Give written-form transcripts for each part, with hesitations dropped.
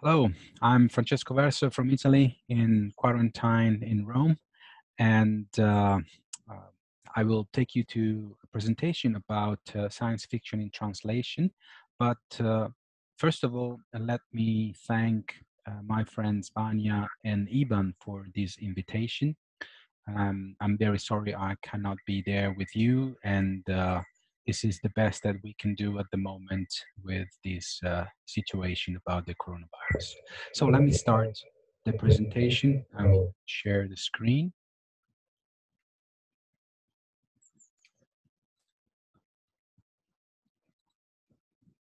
Hello, I'm Francesco Verso from Italy in quarantine in Rome, and I will take you to a presentation about science fiction in translation. But first of all, let me thank my friends Vanya and Iban for this invitation. I'm very sorry I cannot be there with you, and this is the best that we can do at the moment with this situation about the coronavirus. So let me start the presentation. I will share the screen.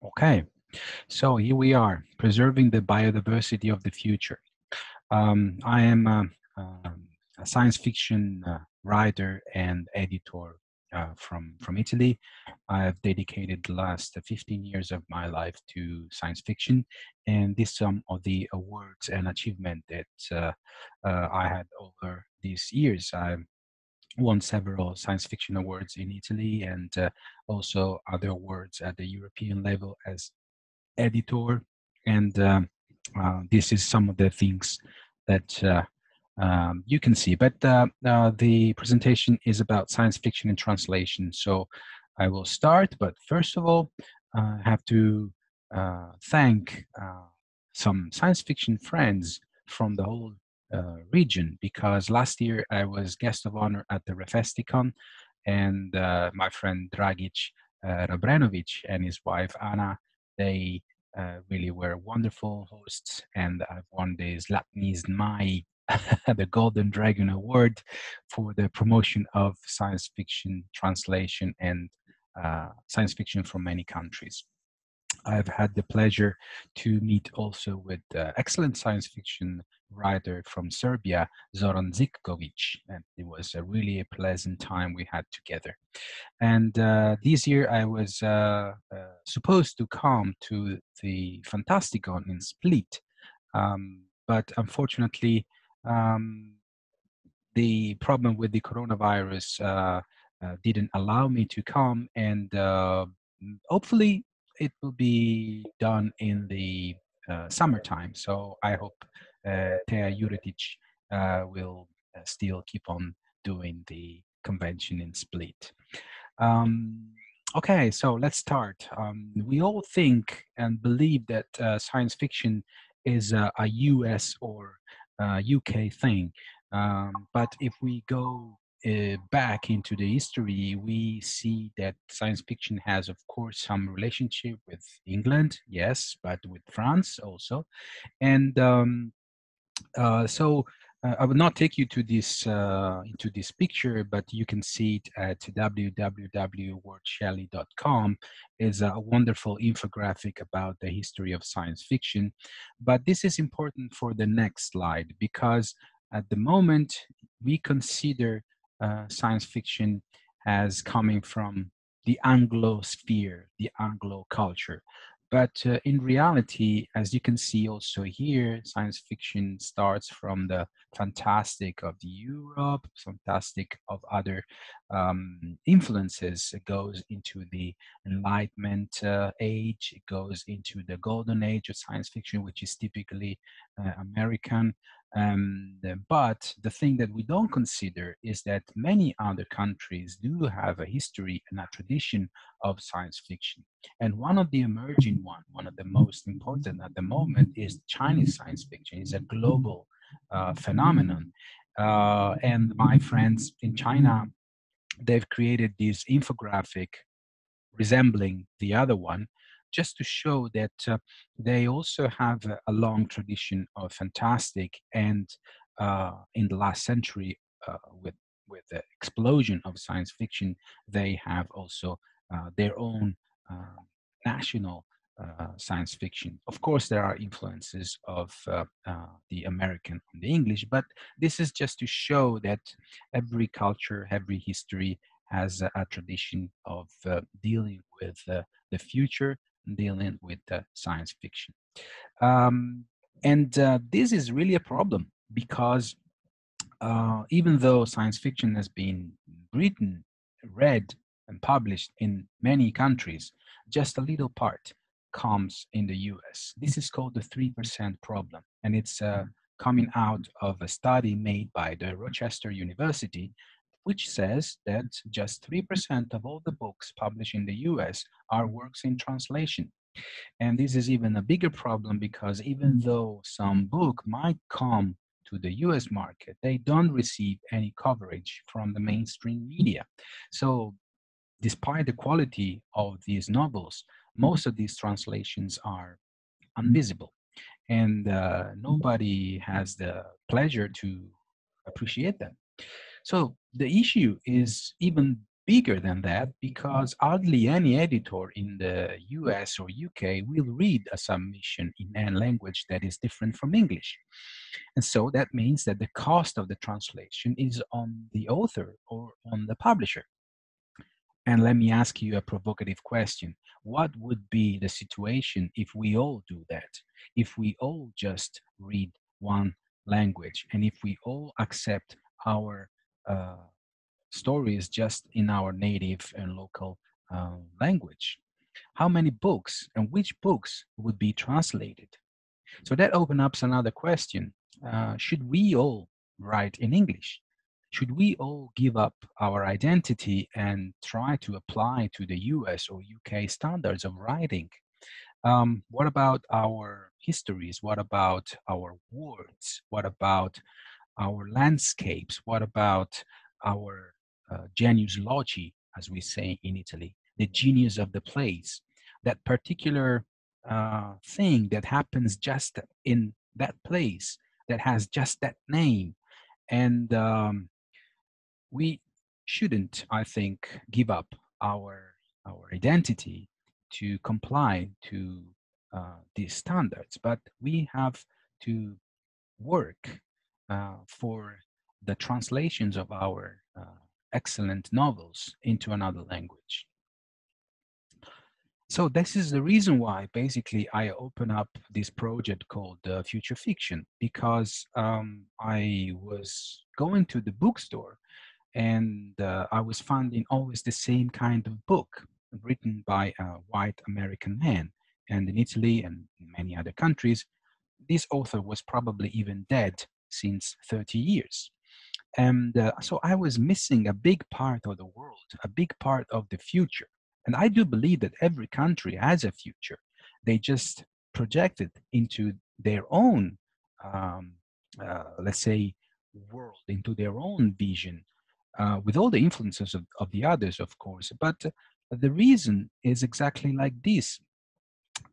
Okay, so here we are, preserving the biodiversity of the future. I am a science fiction writer and editor from Italy. I've dedicated the last 15 years of my life to science fiction, and this some of the awards and achievement that I had over these years. I won several science fiction awards in Italy and also other awards at the European level as editor, and this is some of the things that you can see. But the presentation is about science fiction and translation, so I will start. But first of all, I have to thank some science fiction friends from the whole region, because last year I was guest of honor at the SFeraKON, and my friend Dragic Rabrenovic and his wife Anna, they really were wonderful hosts, and I've won the Zlatni Zmai, the Golden Dragon Award for the promotion of science fiction translation and science fiction from many countries. I've had the pleasure to meet also with excellent science fiction writer from Serbia, Zoran Zivkovic, and it was really a pleasant time we had together. And this year I was supposed to come to the Fantasticon in Split, but unfortunately the problem with the coronavirus didn't allow me to come, and hopefully it will be done in the summertime. So I hope Teja Juretic will still keep on doing the convention in Split. Okay, so let's start. We all think and believe that science fiction is a US or UK thing. But if we go back into the history, we see that science fiction has, of course, some relationship with England, yes, but with France also. And so I will not take you to this into this picture, but you can see it at www.wordshelley.com. Is a wonderful infographic about the history of science fiction. But this is important for the next slide, because at the moment we consider science fiction as coming from the Anglo sphere, the Anglo culture. But in reality, as you can see also here, science fiction starts from the fantastic of Europe, fantastic of other influences. It goes into the Enlightenment age, it goes into the golden age of science fiction, which is typically American. But the thing that we don't consider is that many other countries do have a history and a tradition of science fiction. And one of the emerging one of the most important at the moment, is Chinese science fiction. It's a global phenomenon. And my friends in China, they've created this infographic resembling the other one, just to show that they also have a long tradition of fantastic, and in the last century, with the explosion of science fiction, they have also their own national science fiction. Of course, there are influences of the American and the English, but this is just to show that every culture, every history has a tradition of dealing with the future, dealing with science fiction. And this is really a problem, because even though science fiction has been written, read, and published in many countries, just a little part comes in the US. This is called the 3% problem, and it's coming out of a study made by the Rochester University, which says that just 3% of all the books published in the US are works in translation. And this is even a bigger problem because even though some book might come to the US market, they don't receive any coverage from the mainstream media. So despite the quality of these novels, most of these translations are invisible, and nobody has the pleasure to appreciate them. So the issue is even bigger than that because hardly any editor in the US or UK will read a submission in a language that is different from English. And so that means that the cost of the translation is on the author or on the publisher. And let me ask you a provocative question. What would be the situation if we all do that? If we all just read one language and if we all accept our uh, stories just in our native and local language? How many books and which books would be translated? So that opens up another question. Should we all write in English? Should we all give up our identity and try to apply to the US or UK standards of writing? What about our histories? What about our words? What about our landscapes? What about our genius loci, as we say in Italy, the genius of the place, that particular thing that happens just in that place, that has just that name? And we shouldn't, I think, give up our identity to comply to these standards, but we have to work for the translations of our excellent novels into another language. So this is the reason why basically I open up this project called Future Fiction, because I was going to the bookstore and I was finding always the same kind of book written by a white American man. And in Italy and in many other countries, this author was probably even dead since 30 years. And so I was missing a big part of the world, a big part of the future. And I do believe that every country has a future. They just project it into their own, let's say, world, into their own vision, with all the influences of the others, of course. But the reason is exactly like this.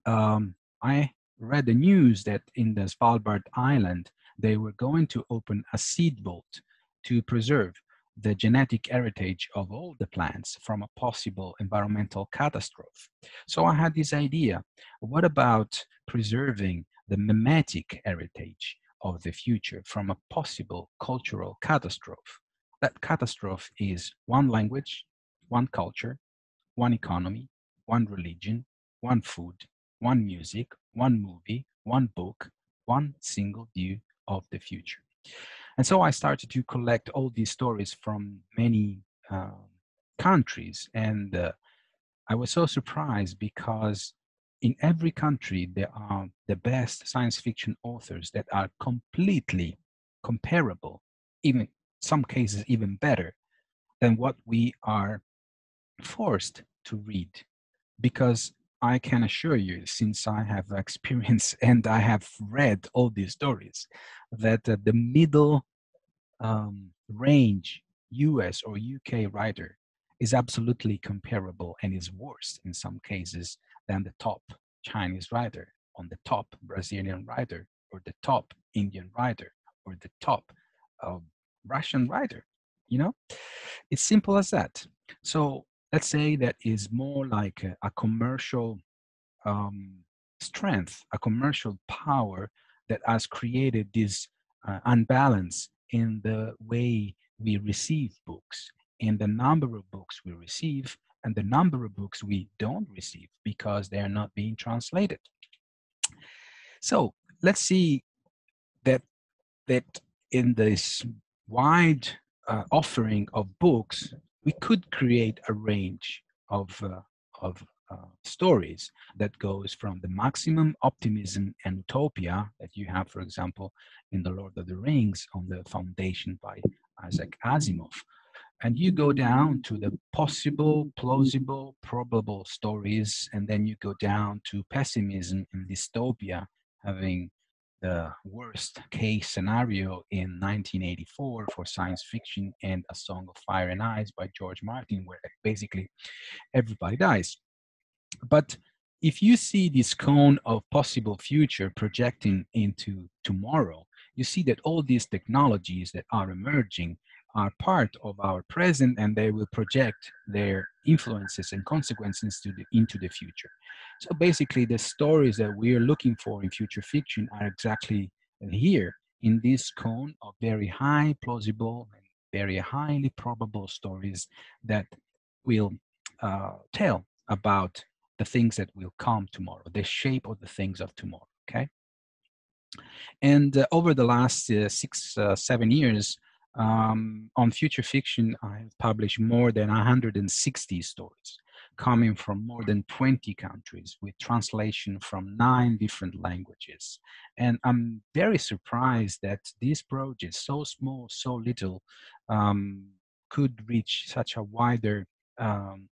I read the news that in the Svalbard Island, they were going to open a seed vault to preserve the genetic heritage of all the plants from a possible environmental catastrophe. So I had this idea, what about preserving the mimetic heritage of the future from a possible cultural catastrophe? That catastrophe is one language, one culture, one economy, one religion, one food, one music, one movie, one book, one single view of the future. And so I started to collect all these stories from many countries. And I was so surprised because in every country, there are the best science fiction authors that are completely comparable, even some cases even better than what we are forced to read. Because I can assure you, since I have experience and I have read all these stories, that the middle range US or UK writer is absolutely comparable and is worse in some cases than the top Chinese writer, on the top Brazilian writer, or the top Indian writer, or the top Russian writer. You know, it's simple as that. So let's say that is more like a commercial um, strength, a commercial power that has created this unbalance in the way we receive books, in the number of books we receive, and the number of books we don't receive because they are not being translated. So let's see that in this wide offering of books, we could create a range of stories that goes from the maximum optimism and utopia that you have, for example, in The Lord of the Rings on the Foundation by Isaac Asimov. And you go down to the possible, plausible, probable stories, and then you go down to pessimism and dystopia, having the worst case scenario in 1984 for science fiction and A Song of Fire and Ice by George Martin, where basically everybody dies. But if you see this cone of possible future projecting into tomorrow, you see that all these technologies that are emerging are part of our present, and they will project their influences and consequences into the future. So basically, the stories that we are looking for in future fiction are exactly here in this cone of very high plausible and very highly probable stories that will tell about the things that will come tomorrow, the shape of the things of tomorrow, okay? And over the last 6-7 years, on Future Fiction, I have published more than 160 stories coming from more than 20 countries with translation from 9 different languages. And I'm very surprised that this project, so small, so little, could reach such a wider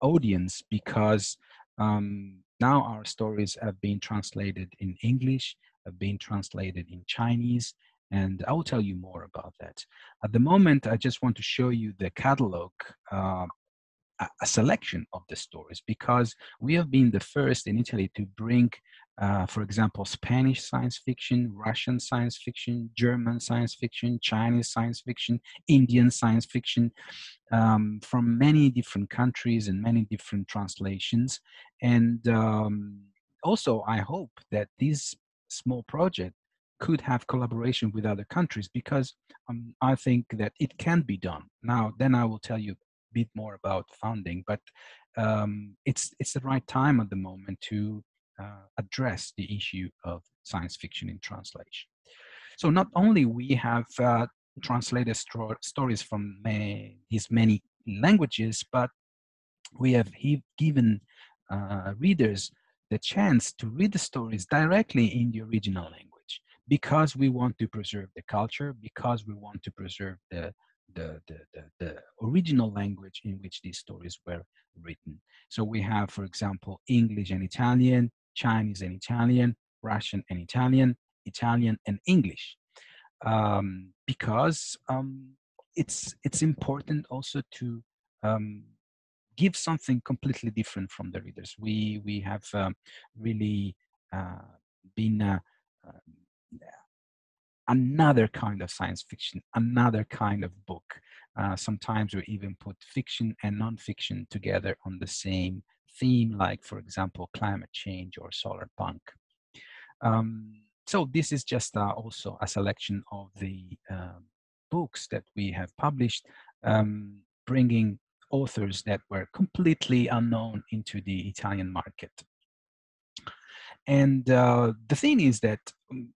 audience, because now our stories have been translated in English, have been translated in Chinese, and I will tell you more about that. At the moment, I just want to show you the catalog, a selection of the stories, because we have been the first in Italy to bring, for example, Spanish science fiction, Russian science fiction, German science fiction, Chinese science fiction, Indian science fiction, from many different countries and many different translations. And also, I hope that this small project could have collaboration with other countries, because I think that it can be done. Now, then I will tell you a bit more about funding, but it's the right time at the moment to address the issue of science fiction in translation. So not only we have translated stories from these many languages, but we have given readers the chance to read the stories directly in the original language, because we want to preserve the culture, because we want to preserve the original language in which these stories were written. So we have, for example, English and Italian, Chinese and Italian, Russian and Italian, Italian and English, because it's important also to give something completely different from the readers. We have really been another kind of science fiction, another kind of book. Sometimes we even put fiction and non-fiction together on the same theme, like, for example, climate change or solar punk. So this is just also a selection of the books that we have published, bringing authors that were completely unknown into the Italian market. And the thing is that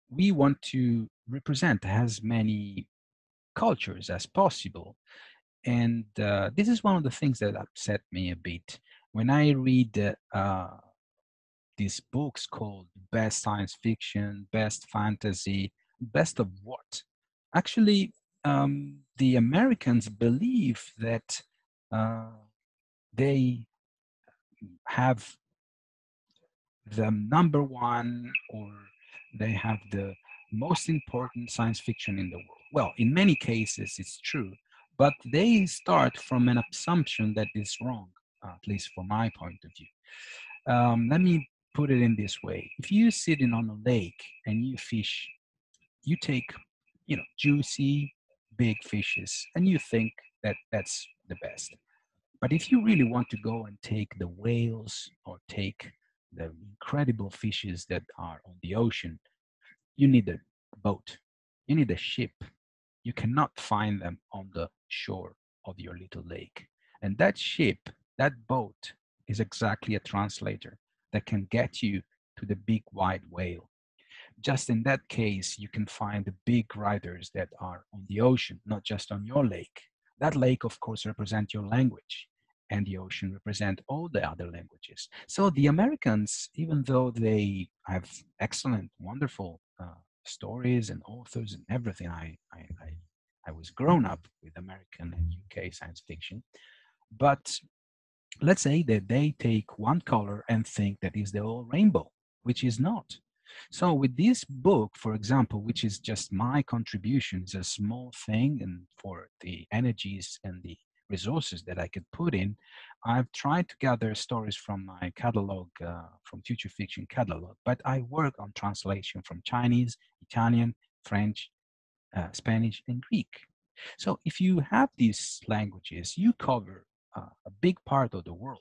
we want to represent as many cultures as possible. And this is one of the things that upset me a bit. When I read these books called Best Science Fiction, Best Fantasy, Best of what? Actually, the Americans believe that they have the number one, or they have the most important science fiction in the world. Well, in many cases, it's true, but they start from an assumption that is wrong, at least from my point of view. Let me put it in this way. If you're sitting on a lake and you fish, you take, juicy, big fishes, and you think that that's the best. But if you really want to go and take the whales or take the incredible fishes that are on the ocean, you need a boat, you need a ship. You cannot find them on the shore of your little lake. And that ship, that boat, is exactly a translator that can get you to the big white whale. Just in that case, you can find the big riders that are on the ocean, not just on your lake. That lake, of course, represents your language. and the ocean represent all the other languages. So the Americans, even though they have excellent, wonderful stories and authors and everything, I was grown up with American and UK science fiction, but let's say that they take one color and think that is the whole rainbow, which is not. So with this book, for example, which is just my contribution, it's a small thing, and for the energies and the resources that I could put in, I've tried to gather stories from my catalog, from future fiction catalog, but I work on translation from Chinese, Italian, French, Spanish, and Greek. So if you have these languages, you cover a big part of the world.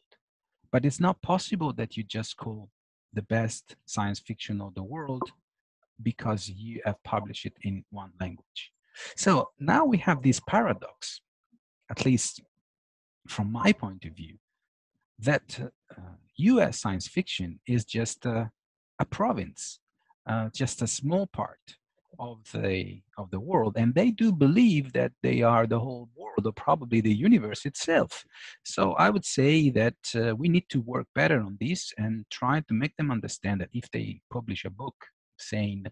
But it's not possible that you just call the best science fiction of the world because you have published it in one language. So now we have this paradox, at least from my point of view, that US science fiction is just a province, just a small part of the world, and they do believe that they are the whole world or probably the universe itself. So I would say that we need to work better on this and try to make them understand that if they publish a book saying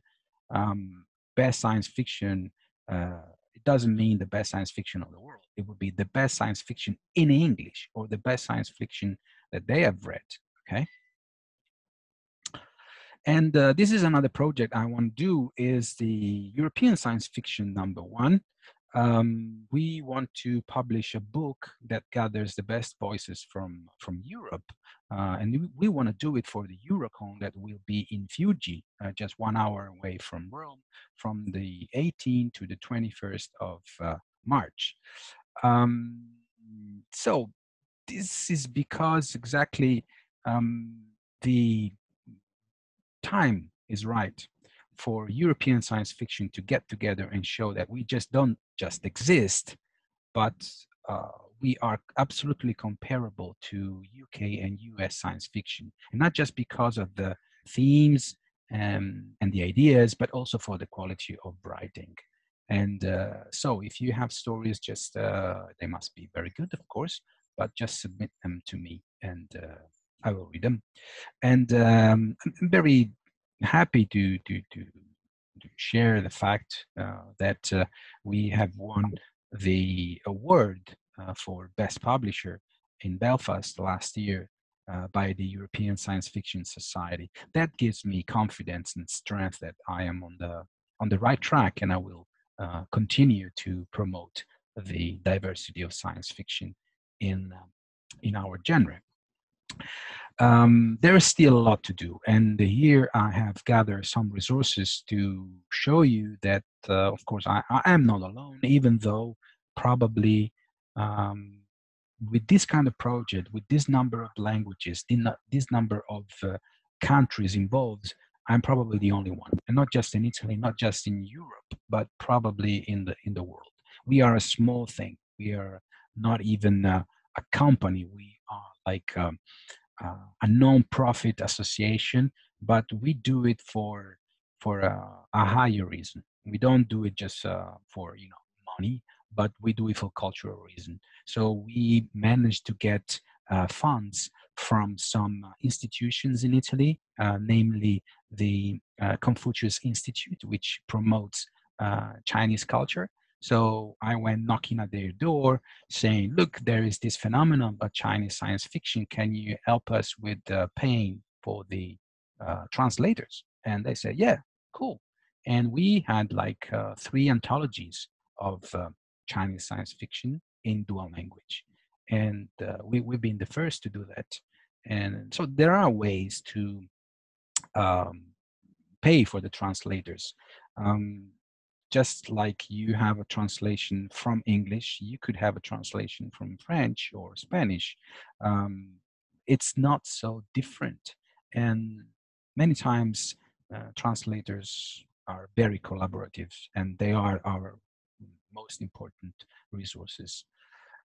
best science fiction, it doesn't mean the best science fiction of the world. It would be the best science fiction in English or the best science fiction that they have read. Okay. And this is another project I want to do is the European science fiction #1. We want to publish a book that gathers the best voices from Europe. And we want to do it for the Eurocon that will be in Fuji, just 1 hour away from Rome, from the 18th to the 21st of March. So this is because exactly the time is right for European science fiction to get together and show that we just don't just exist, but we are absolutely comparable to UK and US science fiction, and not just because of the themes and the ideas, but also for the quality of writing. And so if you have stories, just they must be very good, of course, but just submit them to me and I will read them. And I'm very happy to share the fact that we have won the award for Best Publisher in Belfast last year by the European Science Fiction Society. That gives me confidence and strength that I am on the right track, and I will continue to promote the diversity of science fiction in our genre. There is still a lot to do, and here I have gathered some resources to show you that, of course, I am not alone, even though probably with this kind of project, with this number of languages, this number of countries involved, I'm probably the only one, and not just in Italy, not just in Europe, but probably in the world. We are a small thing. We are not even a company. We are like a non-profit association, but we do it for a higher reason. We don't do it just for money, but we do it for cultural reason. So we managed to get funds from some institutions in Italy, namely the Confucius Institute, which promotes Chinese culture. So I went knocking at their door saying, look, there is this phenomenon of Chinese science fiction. Can you help us with paying for the translators? And they said, yeah, cool. And we had like 3 anthologies of Chinese science fiction in dual language. And we've been the first to do that. And so there are ways to pay for the translators. Just like you have a translation from English, you could have a translation from French or Spanish. It's not so different. And many times translators are very collaborative, and they are our most important resources.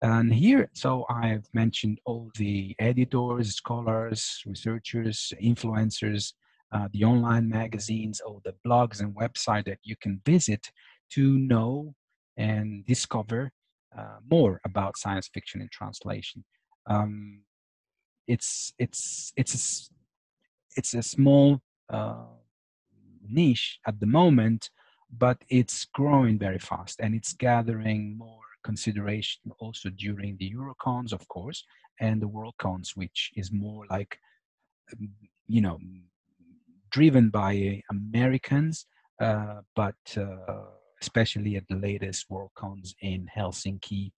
And here, so I've mentioned all the editors, scholars, researchers, influencers, the online magazines, all the blogs and websites that you can visit to know and discover more about science fiction and translation. It's a small niche at the moment, but it's growing very fast and it's gathering more consideration also during the Eurocons, of course, and the Worldcons, which is more like, you know, driven by Americans, but especially at the latest Worldcons in Helsinki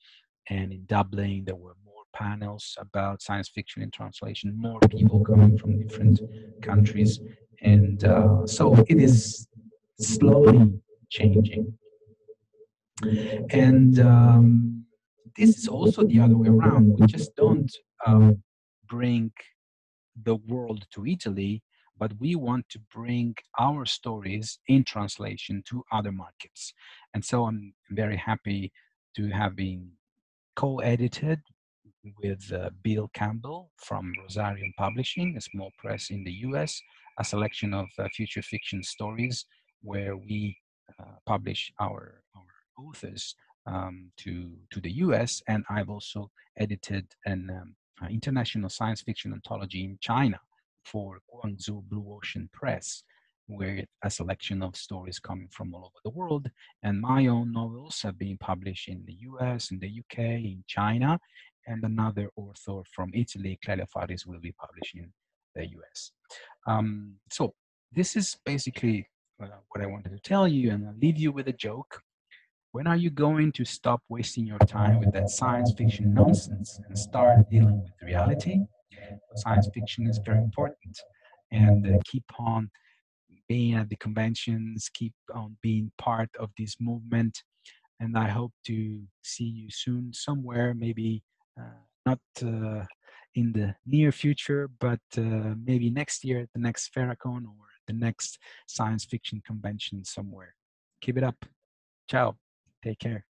and in Dublin, there were more panels about science fiction in translation, more people coming from different countries. And so it is slowly changing. And this is also the other way around. We just don't bring the world to Italy, but we want to bring our stories in translation to other markets. And so I'm very happy to have been co-edited with Bill Campbell from Rosarium Publishing, a small press in the US, a selection of future fiction stories where we publish our authors to the US. And I've also edited an international science fiction anthology in China for Guangzhou Blue Ocean Press, where a selection of stories coming from all over the world. And my own novels have been published in the US, in the UK, in China, and another author from Italy, Clelia Faris, will be published in the US. So this is basically what I wanted to tell you, and I'll leave you with a joke. When are you going to stop wasting your time with that science fiction nonsense and start dealing with reality? Science fiction is very important, and keep on being at the conventions, keep on being part of this movement. And I hope to see you soon somewhere, maybe not in the near future, but maybe next year at the next SFeraKON or the next science fiction convention somewhere. Keep it up. Ciao. Take care.